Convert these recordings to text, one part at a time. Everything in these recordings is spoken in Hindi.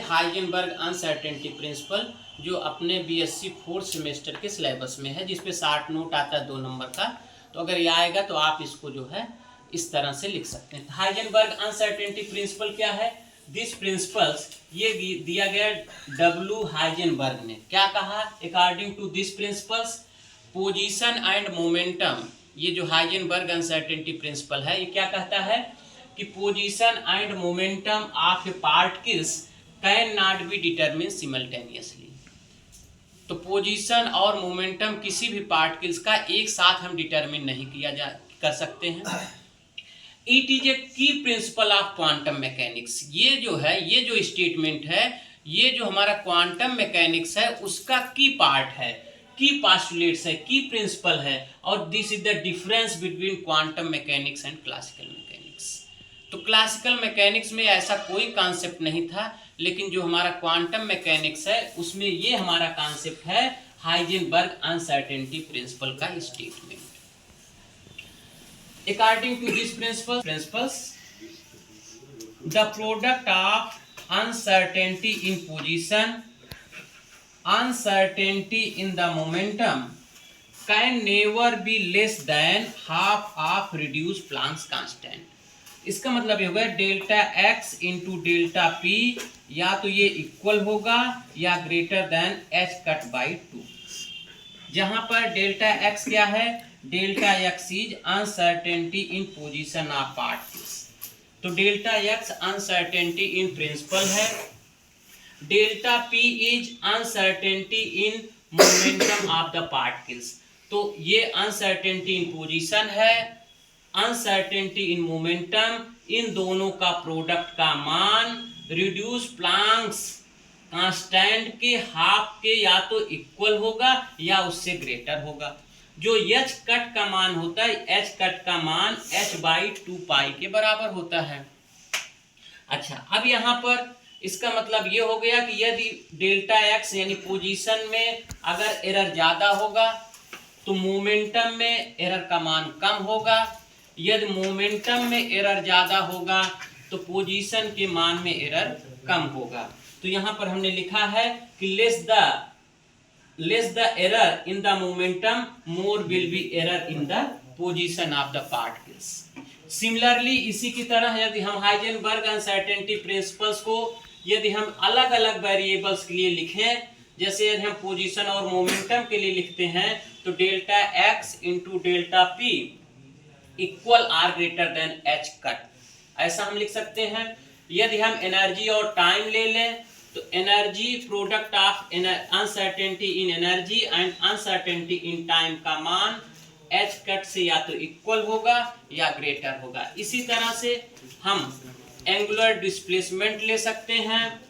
हाइजेनबर्ग अनसर्टेनिटी प्रिंसिपल, जो अपने बीएससी 4th सेमेस्टर के सिलेबस में है, जिसपे 60 नोट आता है 2 नंबर का। तो अगर ये आएगा तो आप इसको जो है इस तरह से लिख सकते हैं। हाइजेनबर्ग अनसर्टेनिटी प्रिंसिपल क्या है? दिस प्रिंसिपल्स, ये दिया गया डब्ल्यू हाइजेनबर्ग ने। क्या कहा? According to this principles position and momentum, ये जो हाइजेनबर्ग अनसर्टेनिटी प्रिंसिपल है, ये क्या कहता है कि position and momentum of A particles can not be determine simultaneously. तो पोजीशन और मोमेंटम किसी भी पार्टिकल्स का एक साथ हम डिटरमिन नहीं कर सकते हैं। इट इज ए की प्रिंसिपल ऑफ क्वांटम मैकेनिक्स। ये जो स्टेटमेंट है, ये जो हमारा क्वांटम मैकेनिक्स है उसका की पार्ट है, की पास्टुलेट्स है, की प्रिंसिपल है। और this is the difference between quantum mechanics and classical mechanics. तो क्लासिकल मैकेनिक्स में ऐसा कोई कॉन्सेप्ट नहीं था, लेकिन जो हमारा क्वांटम मैकेनिक्स है उसमें ये हमारा कॉन्सेप्ट है हाइजेनबर्ग अनसर्टेनिटी प्रिंसिपल का statement. According to these principles, the product of uncertainty in position, uncertainty in the momentum can never be less than half of reduced Planck's constant। इसका मतलब ये होगा delta x into delta p, या तो ये इक्वल होगा या greater than h cut by 2। जहां पर डेल्टा x क्या है? Delta x is uncertainty in position of particles. तो delta x uncertainty in principle है, delta p is uncertainty in momentum of the particles. तो ये अनसर्टेनिटी इन पोजीशन है, अनसर्टेनिटी इन मोमेंटम, इन दोनों का प्रोडक्ट का मान रिड्यूस प्लांक्स कांस्टेंट के हाफ के या तो इक्वल होगा या उससे ग्रेटर होगा। जो h कट का मान होता है, h कट का मान h बाई 2 पाई के बराबर होता है। अच्छा, अब यहाँ पर इसका मतलब ये हो गया कि यदि डेल्टा x यानी पोजीशन में अगर एरर ज्यादा होगा तो मोमेंटम में एरर का मान कम होगा। यदि मोमेंटम में एरर ज्यादा होगा तो पोजीशन के मान में एरर कम होगा। तो यहाँ पर हमने लिखा है कि less the error in the momentum, more will be error in the position of the particles. Similarly इसी की तरह यदि हम हाइजेनबर्ग अनसर्टेनिटी प्रिंसिपल्स को यदि हम अलग अलग वेरिएबल्स के लिए लिखें, जैसे यदि हम पोजीशन और मोमेंटम के लिए लिखते हैं तो delta x into delta p equal or greater than h cut, ऐसा हम लिख सकते हैं। यदि हम एनर्जी और टाइम ले लें तो energy product of uncertainty in energy and uncertainty in time का मान h कट से या तो इक्वल होगा या ग्रेटर होगा। इसी तरह से हम एंगुलर डिस्प्लेसमेंट ले सकते हैं,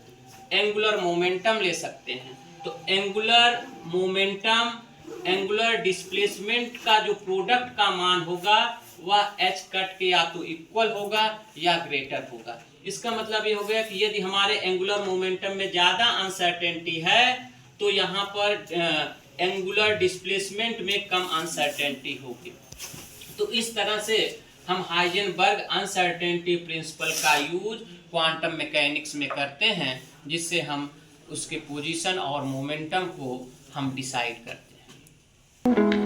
एंगुलर मोमेंटम ले सकते हैं। तो एंगुलर मोमेंटम, एंगुलर डिस्प्लेसमेंट का जो प्रोडक्ट का मान होगा वह h कट के या तो इक्वल होगा या ग्रेटर होगा। इसका मतलब ये हो गया कि यदि हमारे एंगुलर मोमेंटम में ज्यादा अनसर्टेनिटी है तो यहाँ पर एंगुलर डिस्प्लेसमेंट में कम अनसर्टेनिटी होगी। तो इस तरह से हम हाइजेनबर्ग अनसर्टेनिटी प्रिंसिपल का यूज क्वांटम मैकेनिक्स में करते हैं, जिससे हम उसके पोजीशन और मोमेंटम को हम डिसाइड करते हैं।